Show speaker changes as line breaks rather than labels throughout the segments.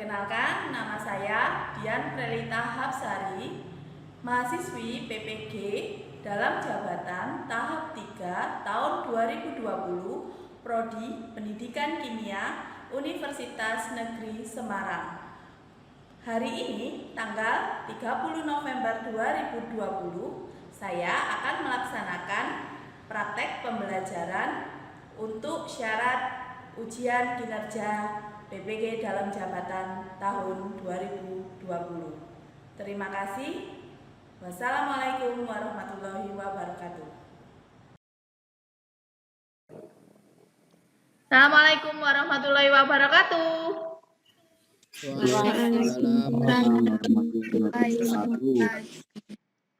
Perkenalkan, nama saya Dian Prelita Hapsari, mahasiswi PPG dalam jabatan tahap 3 tahun 2020, Prodi Pendidikan Kimia, Universitas Negeri Semarang. Hari ini, tanggal 30 November 2020, saya akan melaksanakan praktek pembelajaran untuk syarat ujian kinerja PPG dalam jabatan tahun 2020. Terima kasih. Wassalamualaikum warahmatullahi wabarakatuh.
Assalamualaikum warahmatullahi wabarakatuh.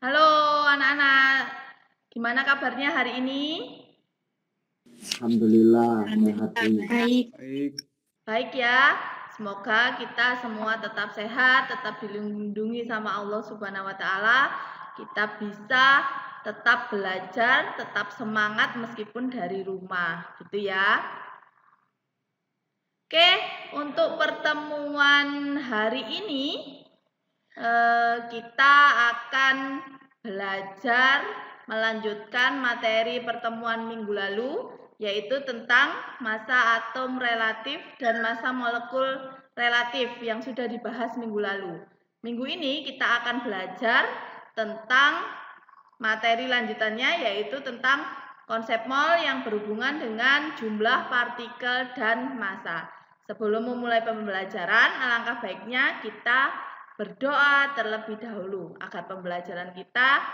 Halo anak-anak, gimana kabarnya hari ini?
Alhamdulillah, baik.
Baik ya, semoga kita semua tetap sehat, tetap dilindungi sama Allah Subhanahu wa Ta'ala. Kita bisa tetap belajar, tetap semangat meskipun dari rumah, gitu ya. Oke, untuk pertemuan hari ini kita akan belajar melanjutkan materi pertemuan minggu lalu, yaitu tentang massa atom relatif dan massa molekul relatif yang sudah dibahas minggu lalu. Minggu ini kita akan belajar tentang materi lanjutannya, yaitu tentang konsep mol yang berhubungan dengan jumlah partikel dan massa. Sebelum memulai pembelajaran, alangkah baiknya kita berdoa terlebih dahulu agar pembelajaran kita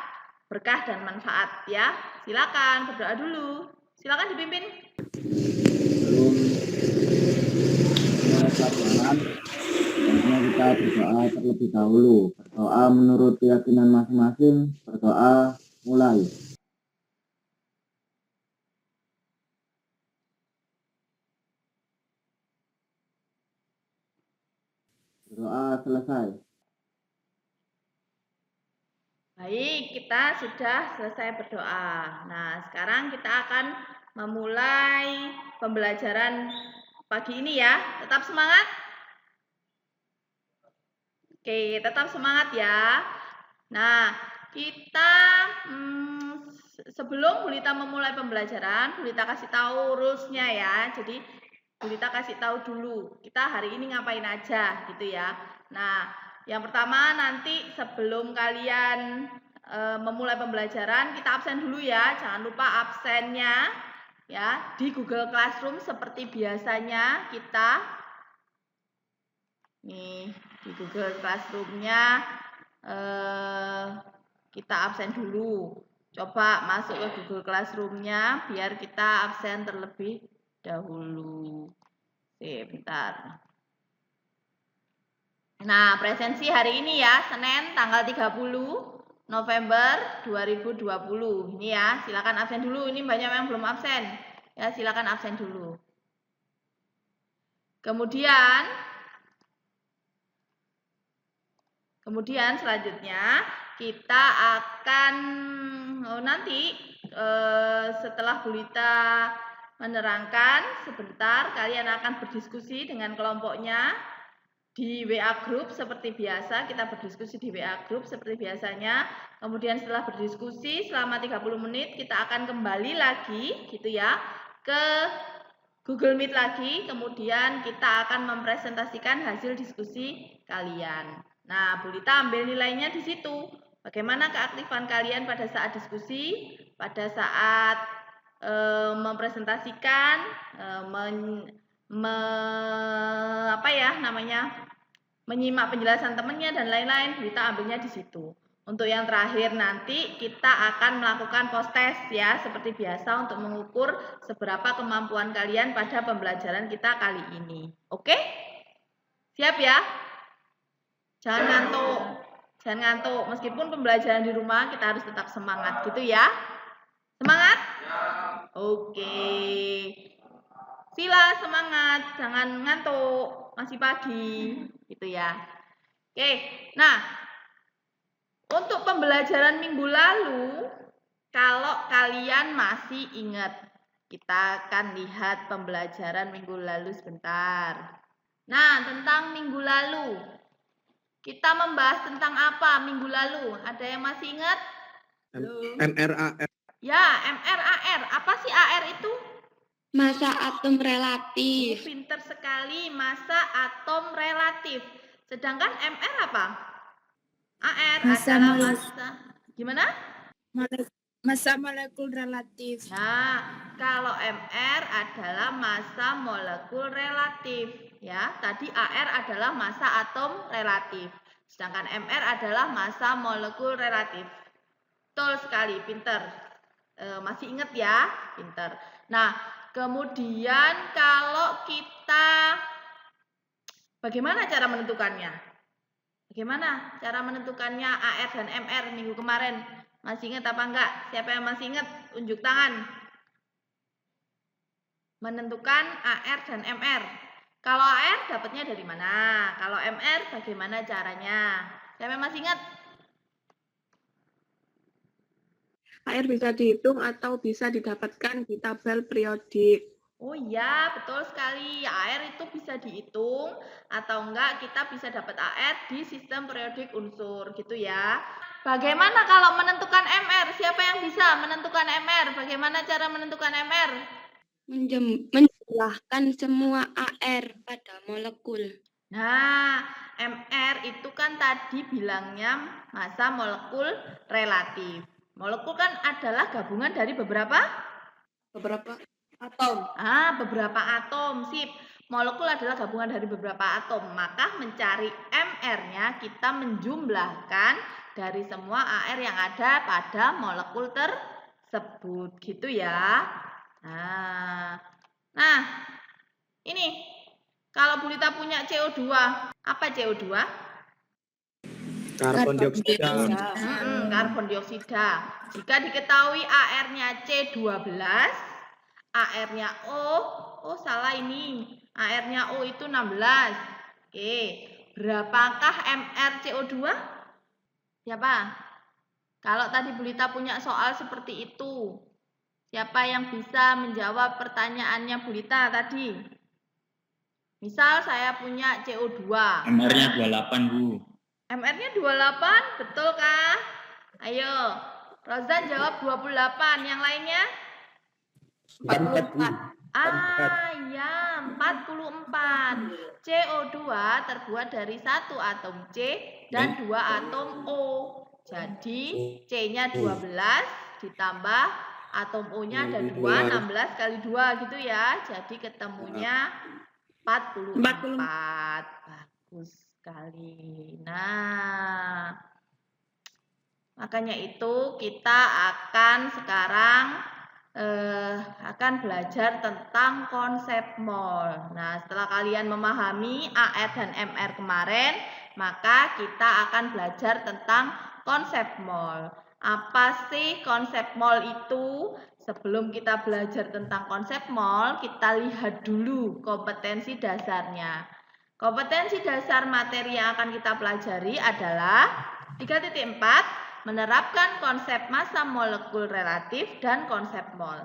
berkah dan manfaat ya. Silakan berdoa dulu. Silakan dipimpin.
Sebelum kita berdoa terlebih dahulu. Berdoa menurut keyakinan masing-masing. Berdoa mulai. Berdoa selesai.
Baik, kita sudah selesai berdoa. Nah, sekarang kita akan memulai pembelajaran pagi ini ya. Tetap semangat. Oke, tetap semangat ya. Nah, kita sebelum Bu Lita memulai pembelajaran, Bu Lita kasih tahu rules-nya ya. Jadi, Bu Lita kasih tahu dulu, kita hari ini ngapain aja gitu ya. Nah, yang pertama nanti sebelum kalian memulai pembelajaran, kita absen dulu ya. Jangan lupa absennya ya di Google Classroom seperti biasanya kita. Nih, di Google Classroom-nya kita absen dulu. Coba masuk ke Google Classroom-nya biar kita absen terlebih dahulu. Bentar. Nah, presensi hari ini ya, Senin tanggal 30 November 2020. Ini ya, silakan absen dulu. Ini banyak yang belum absen. Ya, silakan absen dulu. Kemudian selanjutnya kita akan nanti setelah Bu Lita menerangkan sebentar, kalian akan berdiskusi dengan kelompoknya di WA Group seperti biasa. Kita berdiskusi di WA Group seperti biasanya. Kemudian setelah berdiskusi selama 30 menit kita akan kembali lagi gitu ya ke Google Meet lagi. Kemudian kita akan mempresentasikan hasil diskusi kalian. Nah, Bu Lita ambil nilainya di situ. Bagaimana keaktifan kalian pada saat diskusi, pada saat mempresentasikan, menyimak penjelasan temannya dan lain-lain. Bu Lita ambilnya di situ. Untuk yang terakhir nanti kita akan melakukan post test ya, seperti biasa untuk mengukur seberapa kemampuan kalian pada pembelajaran kita kali ini. Oke? Siap ya? Jangan ngantuk. Meskipun pembelajaran di rumah kita harus tetap semangat gitu ya. Semangat? Oke. Sila semangat, jangan ngantuk. Masih pagi gitu ya. Oke. Nah, untuk pembelajaran minggu lalu, kalau kalian masih ingat, kita akan lihat pembelajaran minggu lalu sebentar. Nah, tentang minggu lalu. Kita membahas tentang apa minggu lalu? Ada yang masih ingat?
MRAR.
Ya, MRAR. Apa sih AR itu?
Masa atom
Oh,
relatif.
pinter sekali, masa atom relatif. Sedangkan MR apa? AR
Masa
adalah
molekul.
masa. Gimana?
Masa molekul relatif.
Nah, kalau MR adalah masa molekul relatif, ya. Tadi AR adalah masa atom relatif, sedangkan MR adalah masa molekul relatif. Betul sekali, pinter. Masih ingat ya? Pinter. Nah, kemudian kalau kita bagaimana cara menentukannya? Bagaimana cara menentukannya AR dan MR minggu kemarin? Masih ingat apa enggak? Siapa yang masih ingat? Unjuk tangan. Menentukan AR dan MR. Kalau AR dapatnya dari mana? Kalau MR bagaimana caranya? Siapa yang masih ingat?
AR bisa dihitung atau bisa didapatkan di tabel periodik.
Oh iya, betul sekali. AR itu bisa dihitung atau enggak kita bisa dapat AR di sistem periodik unsur gitu ya. Bagaimana kalau menentukan MR? Siapa yang bisa menentukan MR? Bagaimana cara menentukan MR?
Menjumlahkan semua AR pada molekul.
Nah, MR itu kan tadi bilangnya masa molekul relatif. Molekul kan adalah gabungan dari beberapa
Atom.
beberapa atom. Sip. Molekul adalah gabungan dari beberapa atom. Maka mencari MR-nya kita menjumlahkan dari semua AR yang ada pada molekul tersebut. Gitu ya. Nah, ini kalau Bu Lita punya CO2, apa CO2?
Karbon dioksida.
Karbon dioksida. Jika diketahui AR-nya C12, AR-nya O, salah ini. AR-nya O itu 16. Oke, berapakah MR CO2? Siapa? Kalau tadi Bu Lita punya soal seperti itu, siapa yang bisa menjawab pertanyaannya Bu Lita tadi? Misal saya punya CO2.
MR-nya 28, Bu.
MR-nya 28, betul kah? Ayo, Rozan jawab 28, yang lainnya?
44.
Ya, 44. CO2 terbuat dari satu atom C dan dua atom O. Jadi, C-nya 12 ditambah atom O-nya ada 2, 16 kali 2 gitu ya. Jadi ketemunya 44. Bagus sekali. Nah, makanya itu kita akan sekarang akan belajar tentang konsep mol. Nah, setelah kalian memahami AR dan MR kemarin, maka kita akan belajar tentang konsep mol. Apa sih konsep mol itu? Sebelum kita belajar tentang konsep mol, kita lihat dulu kompetensi dasarnya. Kompetensi dasar materi yang akan kita pelajari adalah 3.4, menerapkan konsep massa molekul relatif dan konsep mol.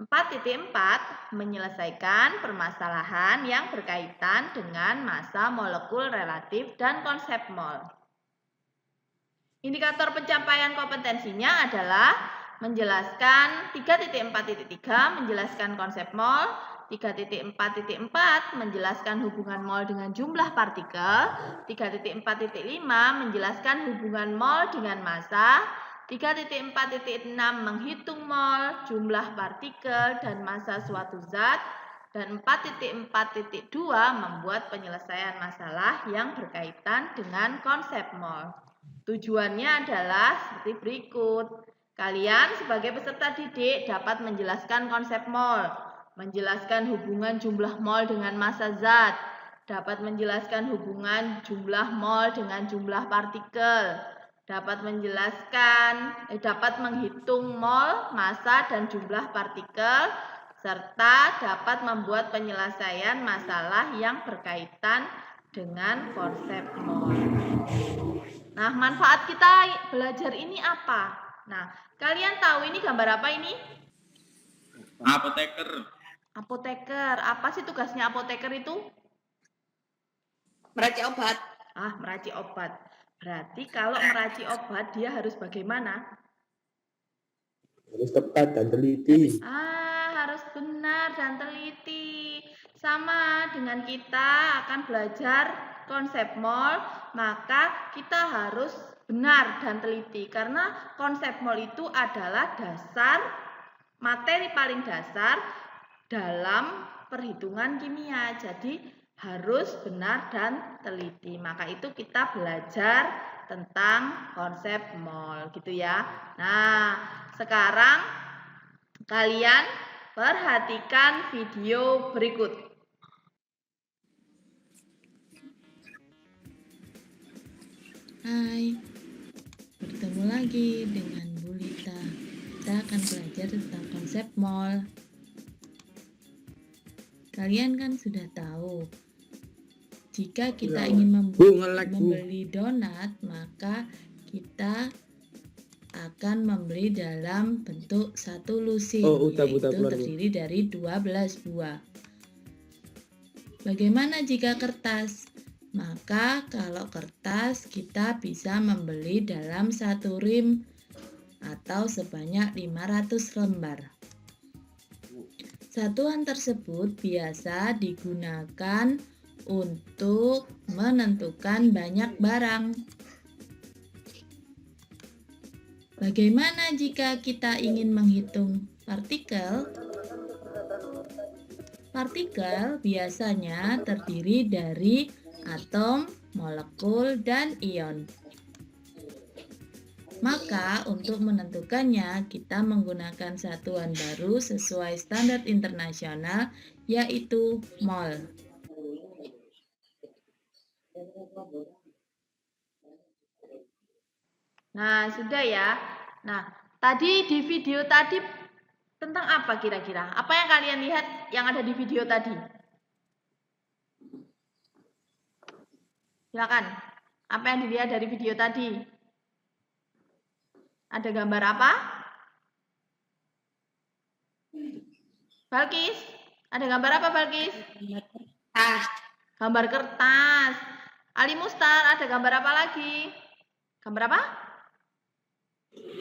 4.4, menyelesaikan permasalahan yang berkaitan dengan massa molekul relatif dan konsep mol. Indikator pencapaian kompetensinya adalah menjelaskan 3.4.3, menjelaskan konsep mol, 3.4.4 menjelaskan hubungan mol dengan jumlah partikel, 3.4.5 menjelaskan hubungan mol dengan massa, 3.4.6 menghitung mol, jumlah partikel dan massa suatu zat, dan 4.4.2 membuat penyelesaian masalah yang berkaitan dengan konsep mol. Tujuannya adalah seperti berikut. Kalian sebagai peserta didik dapat menjelaskan konsep mol, menjelaskan hubungan jumlah mol dengan massa zat, dapat menjelaskan hubungan jumlah mol dengan jumlah partikel, dapat menghitung mol, massa dan jumlah partikel, serta dapat membuat penyelesaian masalah yang berkaitan dengan konsep mol. Nah, manfaat kita belajar ini apa? Nah, kalian tahu ini gambar apa ini?
Apoteker.
Apoteker. Apa sih tugasnya apoteker itu?
Meracik obat.
Ah, meracik obat. Berarti kalau meracik obat dia harus bagaimana?
Harus tepat dan teliti.
Harus benar dan teliti. Sama dengan kita akan belajar konsep mol, maka kita harus benar dan teliti. Karena konsep mol itu adalah dasar, materi paling dasar dalam perhitungan kimia. Jadi harus benar dan teliti. Maka itu kita belajar tentang konsep mol gitu ya. Nah, sekarang kalian perhatikan video berikut.
Hai, bertemu lagi dengan Bu Lita. Kita akan belajar tentang konsep mol. Kalian kan sudah tahu, jika kita ingin membeli donat, maka kita akan membeli dalam bentuk satu lusin, yaitu terdiri dari 12 buah. Bagaimana jika kertas? Maka kalau kertas kita bisa membeli dalam satu rim atau sebanyak 500 lembar. Satuan tersebut biasa digunakan untuk menentukan banyak barang. Bagaimana jika kita ingin menghitung partikel? Partikel biasanya terdiri dari atom, molekul, dan ion. Maka untuk menentukannya kita menggunakan satuan baru sesuai standar internasional, yaitu mol.
Nah, sudah ya. Nah, tadi di video tadi tentang apa kira-kira? Apa yang kalian lihat yang ada di video tadi? Silakan. Apa yang dilihat dari video tadi? Ada gambar apa? Balkis, ada gambar apa Balkis? Gambar kertas. Ali Mustar, ada gambar apa lagi? Gambar apa?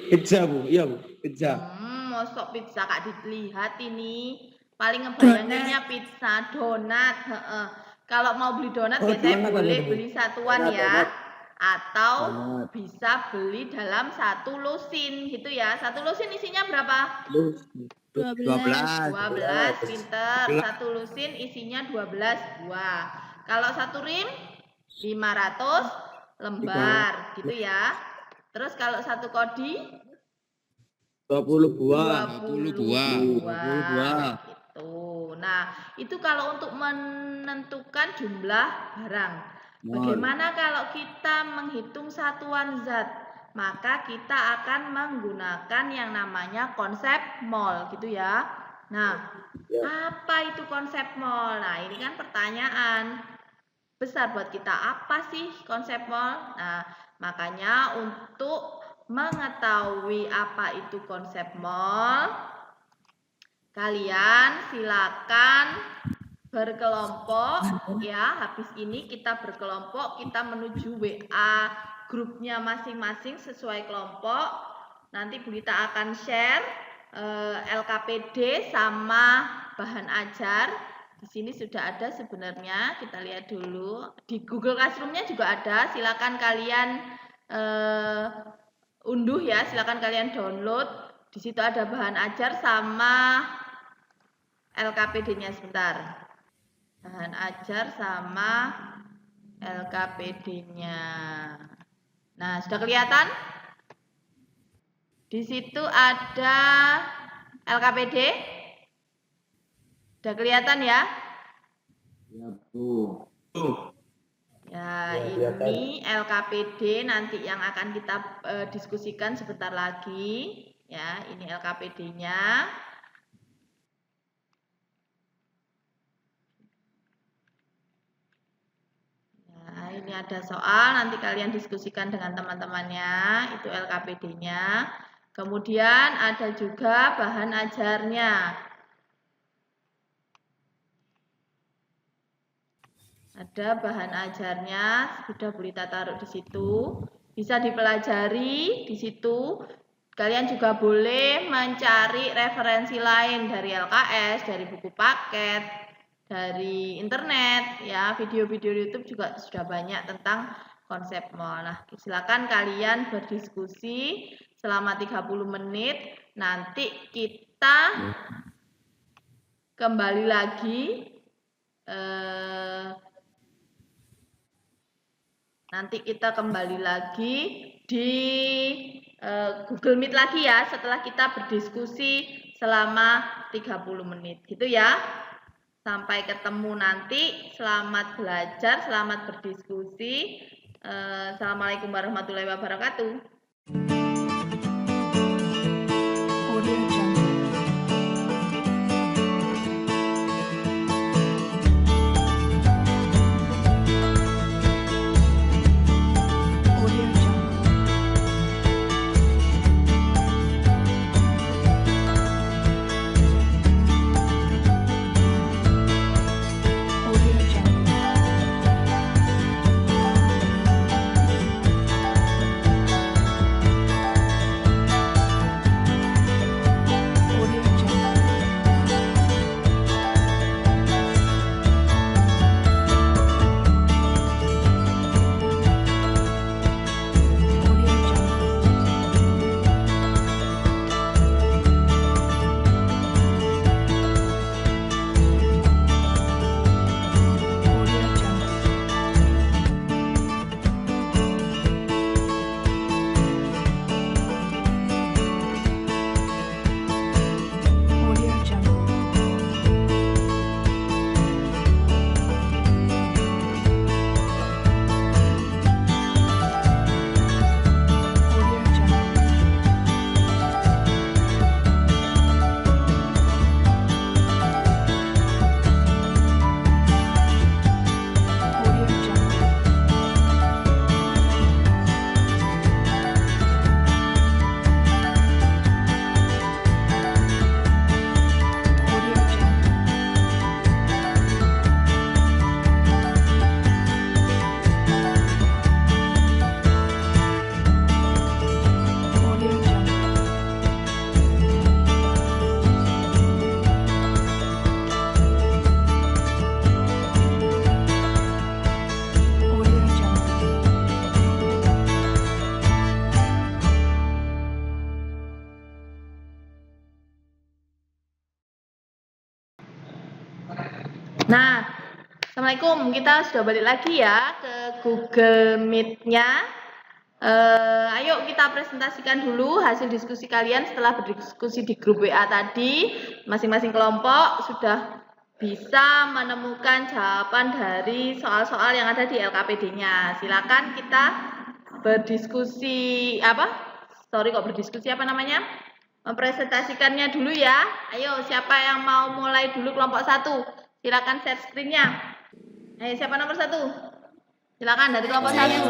Pizza, Bu. Iya, Bu. Pizza.
Mosok pizza Kak dilihat ini. Paling ngebayanginnya pizza, donat. Kalau mau beli donat biasanya boleh beli satuan ya. Atau bisa beli dalam satu lusin gitu ya. Satu lusin isinya berapa? 12, pinter. Satu lusin isinya 12 buah. Kalau satu rim 500 lembar gitu ya. Terus kalau satu kodi
20 buah.
20 buah.
Gitu. Nah, itu kalau untuk menentukan jumlah barang. Bagaimana kalau kita menghitung satuan zat? Maka kita akan menggunakan yang namanya konsep mol gitu ya. Nah, apa itu konsep mol? Nah, ini kan pertanyaan besar buat kita. Apa sih konsep mol? Nah, makanya untuk mengetahui apa itu konsep mol, kalian silakan berkelompok ya. Habis ini kita berkelompok, kita menuju WA grupnya masing-masing sesuai kelompok. Nanti Bu Lita akan share LKPD sama bahan ajar. Di sini sudah ada sebenarnya, kita lihat dulu. Di Google Classroom-nya juga ada, silakan kalian unduh ya, silakan kalian download. Di situ ada bahan ajar sama LKPD-nya sebentar. Bahan ajar sama LKPD-nya. Nah, sudah kelihatan? Di situ ada LKPD. Sudah kelihatan ya?
Ya, Bu.
Ya, ini LKPD nanti yang akan kita diskusikan sebentar lagi. Ya, ini LKPD-nya. Nah, ini ada soal, nanti kalian diskusikan dengan teman-temannya, itu LKPD-nya. Kemudian ada juga bahan ajarnya. Ada bahan ajarnya, sudah Bu Rita taruh di situ. Bisa dipelajari di situ. Kalian juga boleh mencari referensi lain dari LKS, dari buku paket, dari internet, ya, video-video YouTube juga sudah banyak tentang konsep mall. Nah, silakan kalian berdiskusi selama 30 menit. Nanti kita kembali lagi di Google Meet lagi ya, setelah kita berdiskusi selama 30 menit gitu ya. Sampai ketemu nanti, selamat belajar, selamat berdiskusi. Assalamualaikum warahmatullahi wabarakatuh. Nah, Assalamualaikum. Kita sudah balik lagi ya ke Google Meet-nya. Ayo kita presentasikan dulu hasil diskusi kalian setelah berdiskusi di grup WA tadi. Masing-masing kelompok sudah bisa menemukan jawaban dari soal-soal yang ada di LKPD-nya. Silakan kita berdiskusi mempresentasikannya dulu ya. Ayo, siapa yang mau mulai dulu kelompok 1? Silakan share screen-nya. Ayo, siapa nomor 1? Silakan dari kelompok 1.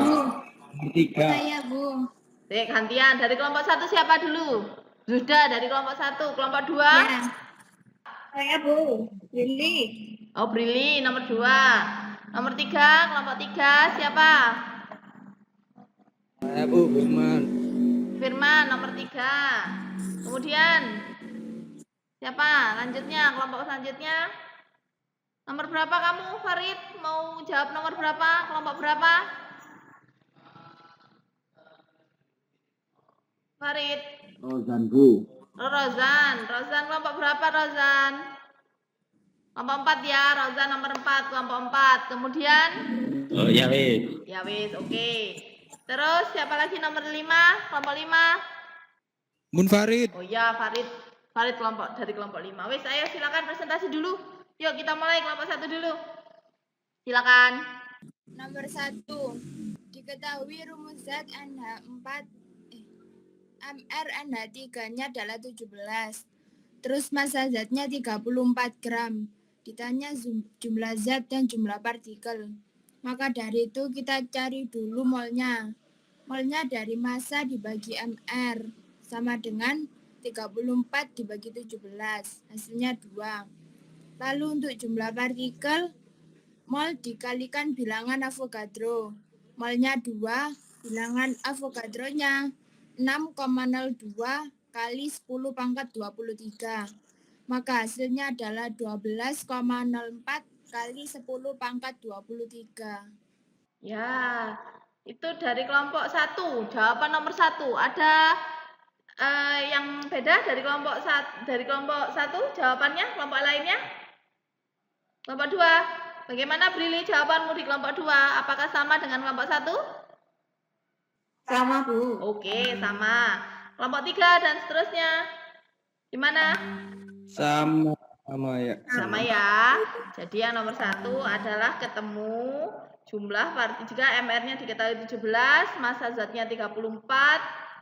Saya, Bu.
Oke, gantian. Dari kelompok 1 siapa dulu? Zuhda dari kelompok 1. Kelompok 2?
Ya. Saya, Bu. Lili.
Oh, Brili nomor 2. Nomor 3, kelompok 3 siapa?
Saya Bu, Firman.
Firman nomor 3. Kemudian siapa? Lanjutnya, kelompok selanjutnya. Nomor berapa kamu, Farid? Mau jawab nomor berapa? Kelompok berapa? Farid.
Rozan, Bu.
Rozan kelompok berapa, Rozan? Kelompok 4 ya, Rozan nomor 4, kelompok 4. Kemudian?
Oh, ya wis.
Ya wis, oke. Terus siapa lagi nomor 5? Kelompok 5?
Mun Farid.
Oh ya, Farid kelompok dari kelompok 5. Wis, ayo silakan presentasi dulu. Yuk kita mulai kelompok 1 dulu. Silakan.
Nomor 1. Diketahui rumus Z NH4 MR NH3-nya adalah 17. Terus massa Z-nya 34 gram. Ditanya jumlah Z dan jumlah partikel. Maka dari itu kita cari dulu molnya. Molnya dari massa dibagi MR sama dengan 34 dibagi 17. Hasilnya 2. Lalu untuk jumlah partikel mol dikalikan bilangan Avogadro. Molnya 2, bilangan Avogadronya 6,02 kali 10 pangkat 23. Maka hasilnya adalah 12,04 kali 10 pangkat 23.
Ya, itu dari kelompok 1. Jawaban nomor 1. Ada yang beda dari kelompok 1 jawabannya, kelompok lainnya? Kelompok 2. Bagaimana Brili jawabanmu di kelompok 2? Apakah sama dengan kelompok 1?
Sama, Bu.
Oke, sama. Kelompok 3 dan seterusnya. Gimana?
Sama ya.
Sama ya. Jadi yang nomor 1 adalah ketemu jumlah jika MR-nya diketahui 17, massa zatnya 34,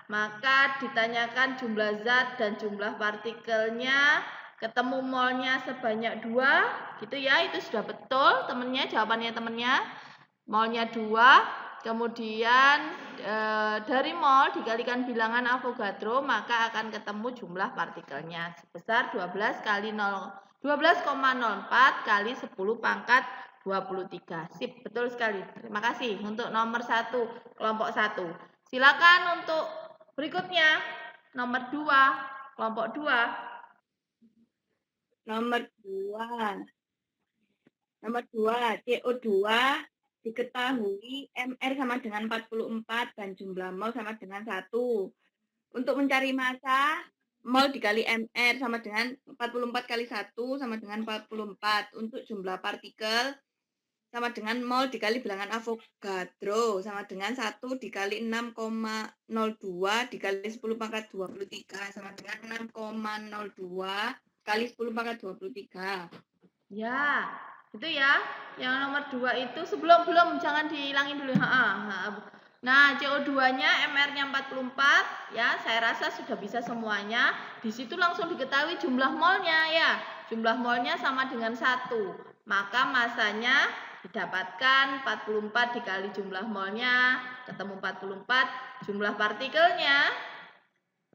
maka ditanyakan jumlah zat dan jumlah partikelnya, ketemu molnya sebanyak 2, gitu ya. Itu sudah betul jawabannya temennya. Molnya 2, kemudian dari mol dikalikan bilangan Avogadro, maka akan ketemu jumlah partikelnya sebesar 12,04 kali 10 pangkat 23. Sip, betul sekali. Terima kasih untuk nomor 1, kelompok 1. Silakan untuk berikutnya, nomor 2, kelompok 2.
Nomor 2. Nomor 2, CO2 diketahui MR sama dengan 44 dan jumlah mol sama dengan 1. Untuk mencari massa, mol dikali MR sama dengan 44 kali 1 sama dengan 44. Untuk jumlah partikel sama dengan mol dikali bilangan Avogadro sama dengan 1 dikali 6,02 dikali 10 pangkat 23 sama dengan 6,02 kali 10 pangkat 23.
Ya, itu ya. Yang nomor 2 itu belum jangan dihilangin dulu. Nah, CO2-nya MR-nya 44 ya, saya rasa sudah bisa semuanya. Di situ langsung diketahui jumlah molnya ya. Jumlah molnya sama dengan 1. Maka masanya didapatkan 44 dikali jumlah molnya, ketemu 44. Jumlah partikelnya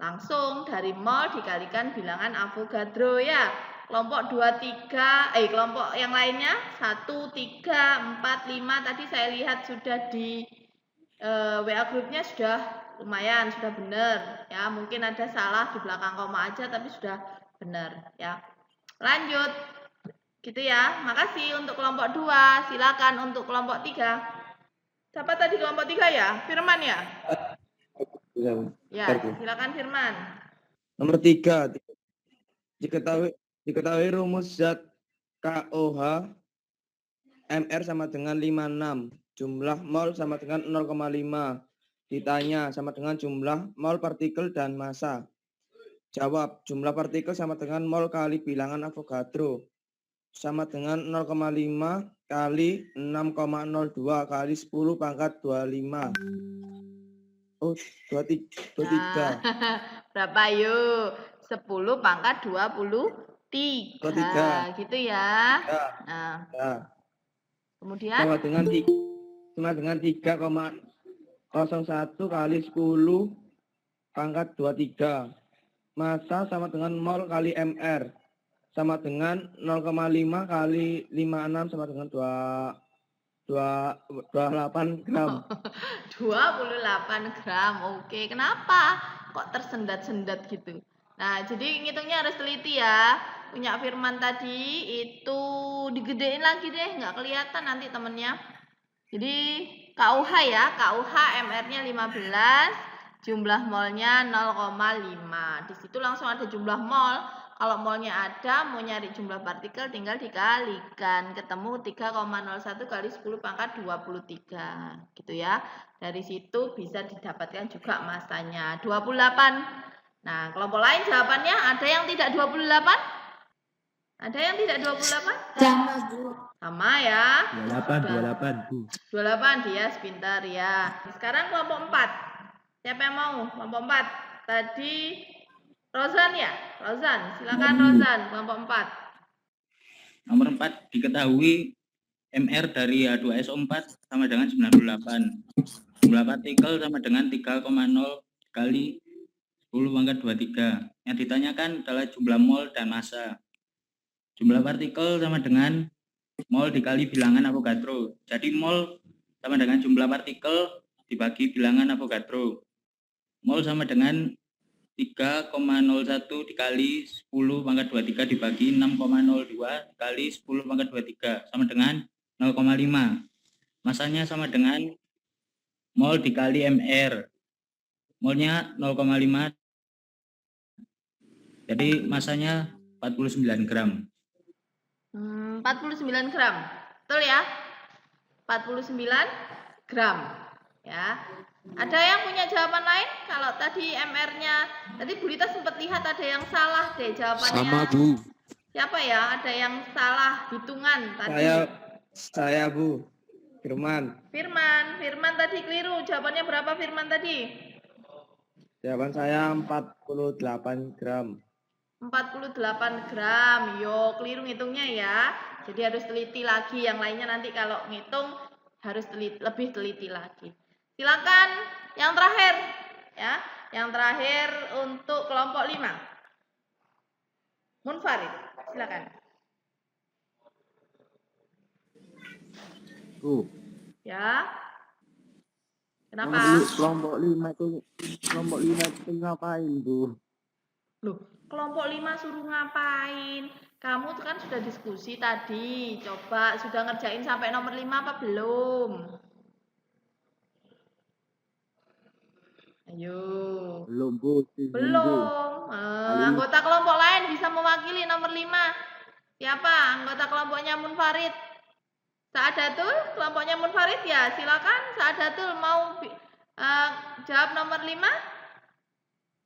langsung dari mol dikalikan bilangan Avogadro ya. Kelompok 2, 3, kelompok yang lainnya 1, 3, 4, 5 tadi saya lihat sudah di WA grupnya sudah lumayan, sudah benar ya. Mungkin ada salah di belakang koma aja tapi sudah benar ya. Lanjut. Gitu ya. Makasih untuk kelompok 2. Silakan untuk kelompok 3. Siapa tadi kelompok 3 ya? Firman ya? Ya, silakan Firman.
Nomor 3. Diketahui rumus zat KOH MR sama dengan 56. Jumlah mol sama dengan 0,5. Ditanya sama dengan jumlah mol partikel dan massa. Jawab, jumlah partikel sama dengan mol kali bilangan Avogadro. Sama dengan 0,5 kali 6,02 kali 10 pangkat 25. Oh, 23.
Berapa yuk? 10 pangkat 23. Gitu ya. Nah. Kemudian
Sama dengan 3,01 kali 10 pangkat 23. Massa sama dengan mol kali MR. Sama dengan 0,5 kali 56 sama dengan 28 gram.
28 gram. Oke, kenapa? Kok tersendat-sendat gitu? Nah, jadi ngitungnya harus teliti ya. Punya Firman tadi itu digedein lagi deh, nggak kelihatan nanti temennya. Jadi KUH ya, KUH MR-nya 15, jumlah molnya 0,5. Di situ langsung ada jumlah mol. Kalau molnya ada, mau nyari jumlah partikel tinggal dikalikan. Ketemu 3,01 kali 10 pangkat 23. Gitu ya. Dari situ bisa didapatkan juga massanya 28. Nah, kelompok lain jawabannya ada yang tidak 28? Ada yang tidak 28?
Sama, Bu.
Sama ya.
28, Bu.
28 dia pintar ya. Sekarang kelompok 4. Siapa yang mau? Kelompok 4. Tadi Rozan ya? Rozan, silakan Rozan, kelompok 4.
Nomor 4 diketahui MR dari H2SO4 sama dengan 98. Jumlah partikel sama dengan 3,0 kali 10 pangkat 23. Yang ditanyakan adalah jumlah mol dan massa. Jumlah partikel sama dengan mol dikali bilangan Avogadro. Jadi mol sama dengan jumlah partikel dibagi bilangan Avogadro. Mol sama dengan 3,01 dikali 10 pangkat 23 dibagi 6,02 dikali 10 pangkat 23 sama dengan 0,5. Masanya sama dengan mol dikali MR. Molnya 0,5. Jadi masanya 49 gram.
49 gram. Betul ya? 49 gram. Ya. Ada yang punya jawaban lain? Kalau tadi MR-nya, tadi Bu Rita sempat lihat ada yang salah deh jawabannya.
Sama, Bu.
Siapa ya? Ada yang salah hitungan tadi.
Saya Bu. Firman.
Firman tadi keliru. Jawabannya berapa Firman tadi?
Jawaban saya 48 gram.
48 gram. Yo, keliru ngitungnya ya. Jadi harus teliti lagi. Yang lainnya nanti kalau ngitung harus lebih teliti lagi. Silakan yang terakhir ya. Yang terakhir untuk kelompok 5. Munfarid, silakan.
Bu.
Ya. Kenapa?
Kelompok 5 itu ngapain, Bu?
Loh, kelompok 5 suruh ngapain? Kamu kan sudah diskusi tadi. Coba sudah ngerjain sampai nomor 5 apa belum? Ayo.
Belum, Bu.
Belum. Anggota kelompok lain bisa mewakili nomor 5. Siapa? Anggota kelompoknya Munfarid. Saadatul, kelompoknya Munfarid ya. Silakan Saadatul mau jawab nomor 5.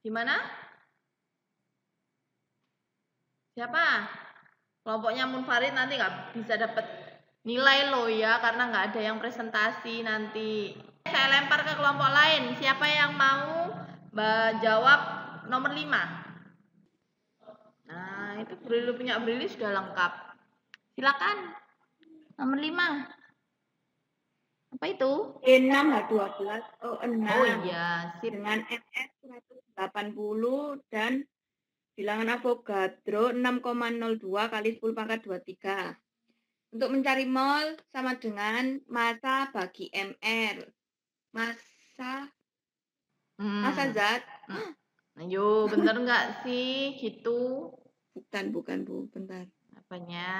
Gimana? Siapa? Kelompoknya Munfarid nanti nggak bisa dapat nilai loh ya, karena nggak ada yang presentasi nanti. Saya lempar ke kelompok lain. Siapa yang mau jawab nomor 5? Nah, itu punya Brili sudah lengkap. Silakan. Nomor 5. Apa itu?
6H12 O6.
Oh iya, sip.
Dengan MS 180 dan bilangan Avogadro 6,02 kali 10 pangkat 23. Untuk mencari mol sama dengan massa bagi MR. Massa zat.
Ayo, bener nggak sih? Gitu.
Bukan, Bu. Bentar.
Apanya?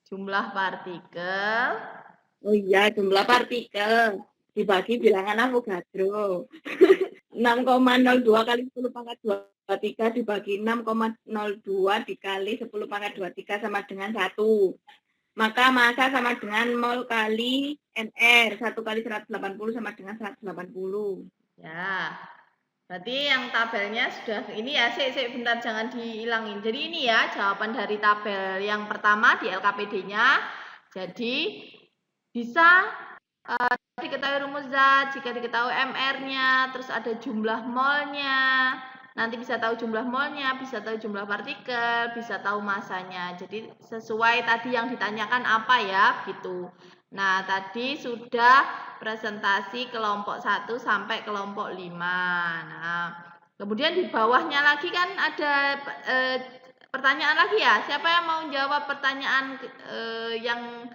Jumlah partikel.
Oh iya, jumlah partikel dibagi bilangan Avogadro. 6,02 kali 10 pangkat 23 dibagi 6,02 dikali 10 pangkat 23 sama dengan 1. Maka massa sama dengan mol kali MR. 1 kali 180 sama dengan 180.
Ya, berarti yang tabelnya sudah ini ya, bentar jangan dihilangin. Jadi ini ya jawaban dari tabel yang pertama di LKPD-nya. Jadi bisa diketahui rumus zat, jika diketahui MR-nya, terus ada jumlah molnya. Nanti bisa tahu jumlah molnya, bisa tahu jumlah partikel, bisa tahu masanya. Jadi sesuai tadi yang ditanyakan apa ya, gitu. Nah, tadi sudah presentasi kelompok 1 sampai kelompok 5. Nah, kemudian di bawahnya lagi kan ada pertanyaan lagi ya. Siapa yang mau jawab pertanyaan yang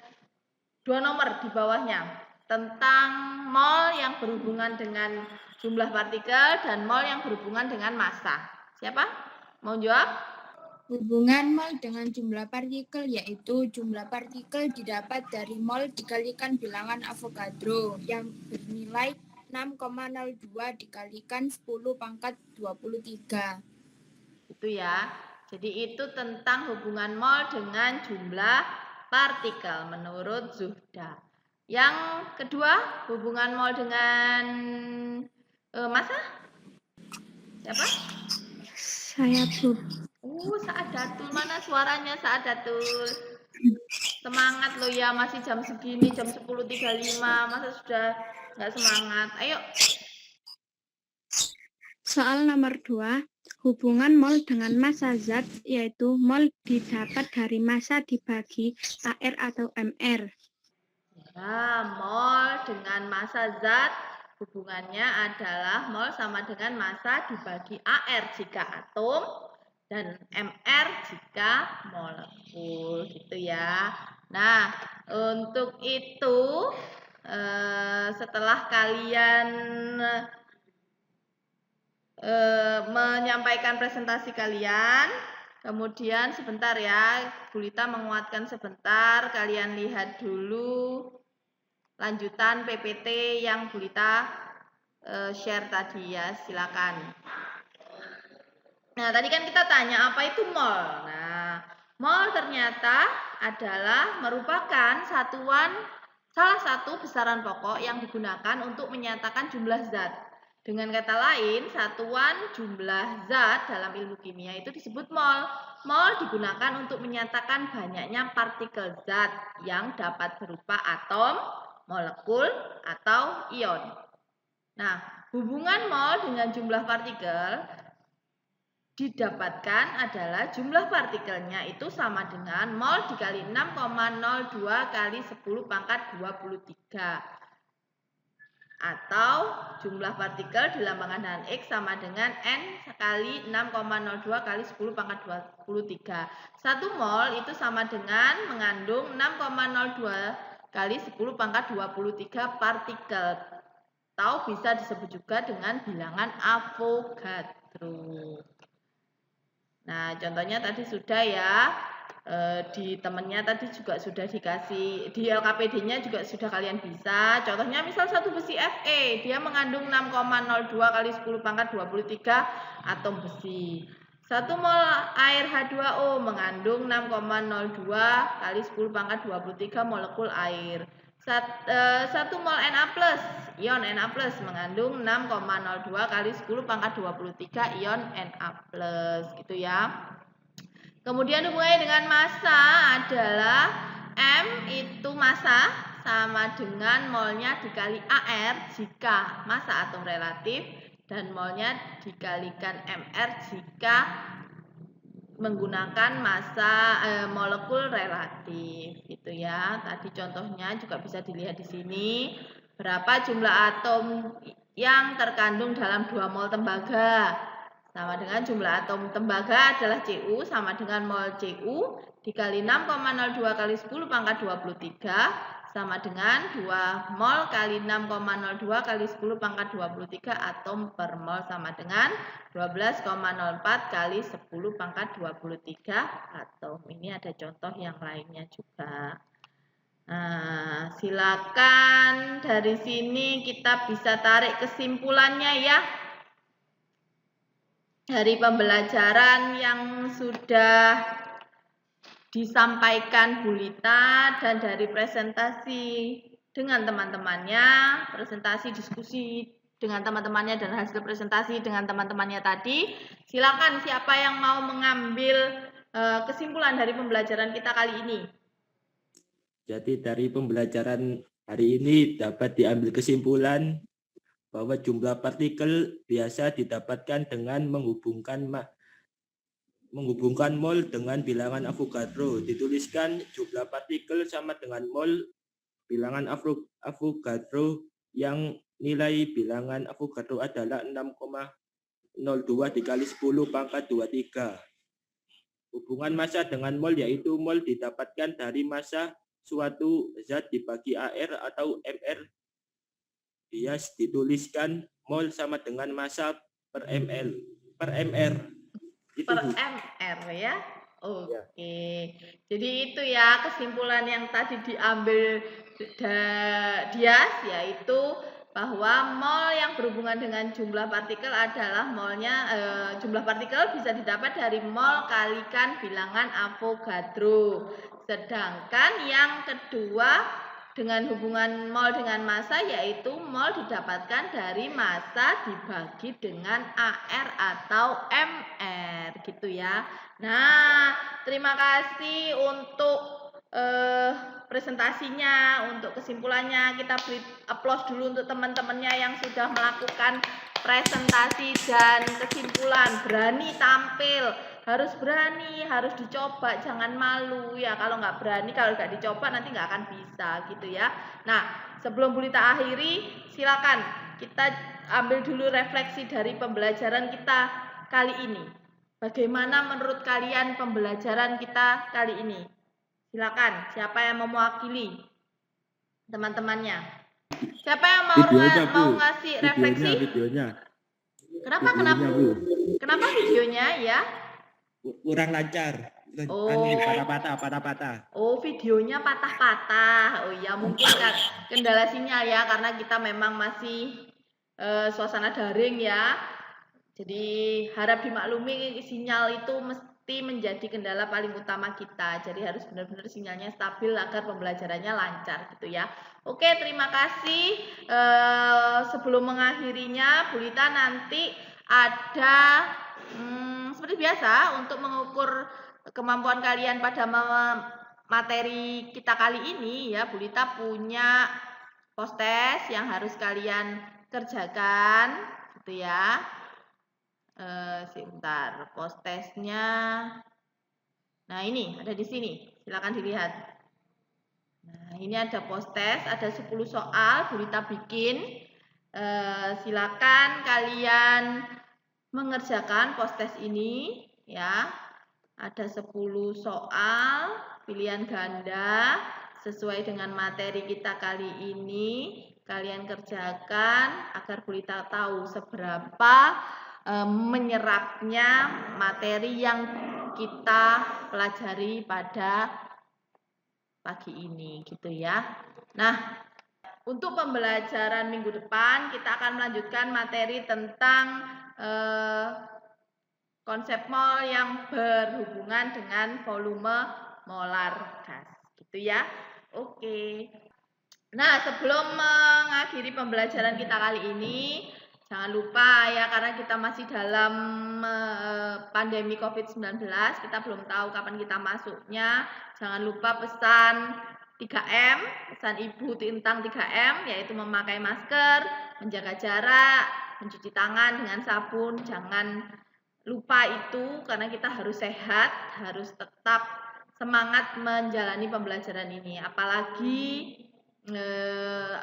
2 nomor di bawahnya? Tentang mol yang berhubungan dengan jumlah partikel dan mol yang berhubungan dengan massa. Siapa mau jawab?
Hubungan mol dengan jumlah partikel yaitu jumlah partikel didapat dari mol dikalikan bilangan Avogadro yang bernilai 6,02 dikalikan 10 pangkat 23.
Itu ya. Jadi itu tentang hubungan mol dengan jumlah partikel menurut Zuhda. Yang kedua, hubungan mol dengan massa? Siapa?
Saya, Bu.
Saadatul, mana suaranya Saadatul? Semangat lo ya, masih jam segini, jam 10.35, masa sudah nggak semangat? Ayo.
Soal nomor 2, hubungan mol dengan massa zat, yaitu mol didapat dari massa dibagi AR atau MR.
Ya, mol dengan massa zat, hubungannya adalah mol sama dengan massa dibagi AR jika atom, dan MR jika molekul, gitu ya. Nah, untuk itu setelah kalian menyampaikan presentasi kalian, kemudian sebentar ya, Bu Lita menguatkan sebentar, kalian lihat dulu lanjutan PPT yang Bu Lita share tadi ya, silakan. Nah, tadi kan kita tanya apa itu mol. Nah, mol ternyata adalah merupakan salah satu besaran pokok yang digunakan untuk menyatakan jumlah zat. Dengan kata lain, satuan jumlah zat dalam ilmu kimia itu disebut mol. Mol digunakan untuk menyatakan banyaknya partikel zat yang dapat berupa atom, molekul, atau ion. Nah, hubungan mol dengan jumlah partikel didapatkan adalah jumlah partikelnya itu sama dengan mol dikali 6,02 kali 10 pangkat 23. Atau jumlah partikel dilambangkan dengan X sama dengan N kali 6,02 kali 10 pangkat 23. 1 mol itu sama dengan mengandung 6,02 kali 10 pangkat 23 partikel. Atau bisa disebut juga dengan bilangan Avogadro. Nah, contohnya tadi sudah ya. Di temennya tadi juga sudah dikasih, di LKPD-nya juga sudah kalian bisa. Contohnya misal satu besi Fe, dia mengandung 6,02 kali 10 pangkat 23 atom besi. 1 mol air H2O mengandung 6,02 kali 10 pangkat 23 molekul air. 1 mol Na+, ion Na+, mengandung 6,02 kali 10 pangkat 23 ion Na+, gitu ya. Kemudian hubungannya dengan massa adalah M itu massa sama dengan molnya dikali AR jika massa atom relatif dan molnya dikalikan MR jika menggunakan massa molekul relatif gitu ya. Tadi contohnya juga bisa dilihat di sini berapa jumlah atom yang terkandung dalam 2 mol tembaga. Sama dengan jumlah atom tembaga adalah Cu sama dengan mol Cu dikali 6,02 kali 10 pangkat 23 sama dengan 2 mol kali 6,02 kali 10 pangkat 23 atom per mol sama dengan 12,04 kali 10 pangkat 23 atom. Ini ada contoh yang lainnya juga. Nah, silakan dari sini kita bisa tarik kesimpulannya ya. Dari pembelajaran yang sudah disampaikan Bu Lita dan dari presentasi dengan teman-temannya, presentasi diskusi dengan teman-temannya dan hasil presentasi dengan teman-temannya tadi, silakan siapa yang mau mengambil kesimpulan dari pembelajaran kita kali ini.
Jadi dari pembelajaran hari ini dapat diambil kesimpulan bahwa jumlah partikel biasa didapatkan dengan menghubungkan mol dengan bilangan Avogadro. Dituliskan jumlah partikel sama dengan mol bilangan Avogadro yang nilai bilangan Avogadro adalah 6,02 dikali 10 pangkat 23. Hubungan massa dengan mol yaitu mol didapatkan dari massa suatu zat dibagi AR atau MR. Dia dituliskan mol sama dengan massa per ml per mr gitu,
per mr ya. Oke. Jadi itu ya kesimpulan yang tadi diambil Dias, yaitu bahwa mol yang berhubungan dengan jumlah partikel adalah molnya jumlah partikel bisa didapat dari mol kalikan bilangan Avogadro. Sedangkan yang kedua dengan hubungan mol dengan massa yaitu mol didapatkan dari massa dibagi dengan AR atau MR gitu ya. Nah, terima kasih untuk presentasinya, untuk kesimpulannya. Kita beri applause dulu untuk teman-temannya yang sudah melakukan presentasi dan kesimpulan. Berani tampil, harus berani, harus dicoba, jangan malu ya. Kalau nggak berani, kalau nggak dicoba nanti nggak akan bisa gitu ya. Nah, sebelum Bu Lita akhiri, silakan kita ambil dulu refleksi dari pembelajaran kita kali ini. Bagaimana menurut kalian pembelajaran kita kali ini? Silakan, siapa yang mau mewakili teman-temannya? Siapa yang mau ngasih refleksi?
Videonya.
Kenapa? Kenapa videonya ya?
Kurang lancar.
Oh.
Patah-patah.
Oh, videonya patah-patah. Oh iya, mungkin kan kendala sinyal ya, karena kita memang masih suasana daring ya. Jadi harap dimaklumi, sinyal itu mesti menjadi kendala paling utama kita. Jadi harus benar-benar sinyalnya stabil agar pembelajarannya lancar gitu ya. Oke, terima kasih. Sebelum mengakhirinya, Bu Lita nanti ada seperti biasa untuk mengukur kemampuan kalian pada materi kita kali ini ya, Bu Lita punya post-test yang harus kalian kerjakan gitu ya. Sebentar, post-testnya. Nah, ini ada di sini. Silakan dilihat. Nah, ini ada post-test, ada 10 soal Bu Lita bikin. Silakan kalian mengerjakan post-test ini ya. Ada 10 soal pilihan ganda sesuai dengan materi kita kali ini. Kalian kerjakan agar Bu Lita tahu seberapa menyerapnya materi yang kita pelajari pada pagi ini gitu ya. Nah, untuk pembelajaran minggu depan kita akan melanjutkan materi tentang konsep mol yang berhubungan dengan volume molar gas gitu ya. Oke. Nah, sebelum mengakhiri pembelajaran kita kali ini, jangan lupa ya, karena kita masih dalam pandemi COVID-19, kita belum tahu kapan kita masuknya. Jangan lupa pesan 3M, pesan Ibu tentang 3M, yaitu memakai masker, menjaga jarak, mencuci tangan dengan sabun. Jangan lupa itu, karena kita harus sehat, harus tetap semangat menjalani pembelajaran ini. Apalagi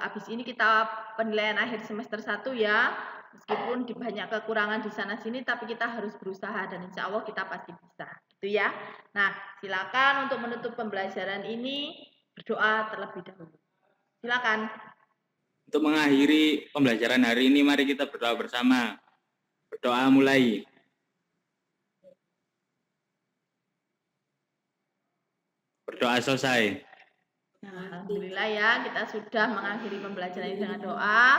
habis ini kita penilaian akhir semester 1 ya. Meskipun banyak kekurangan di sana sini, tapi kita harus berusaha dan insya Allah kita pasti bisa gitu ya. Nah, silakan untuk menutup pembelajaran ini berdoa terlebih dahulu. Silakan.
Untuk mengakhiri pembelajaran hari ini, mari kita berdoa bersama. Berdoa mulai. Berdoa selesai.
Alhamdulillah ya, kita sudah mengakhiri pembelajaran ini dengan doa.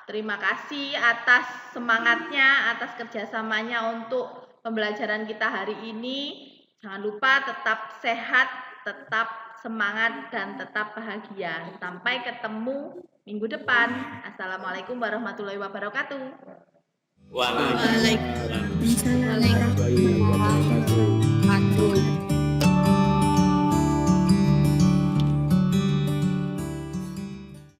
Terima kasih atas semangatnya, atas kerjasamanya untuk pembelajaran kita hari ini. Jangan lupa tetap sehat, tetap semangat, dan tetap bahagia. Sampai ketemu minggu depan. Assalamualaikum warahmatullahi wabarakatuh.
Waalaikumsalam.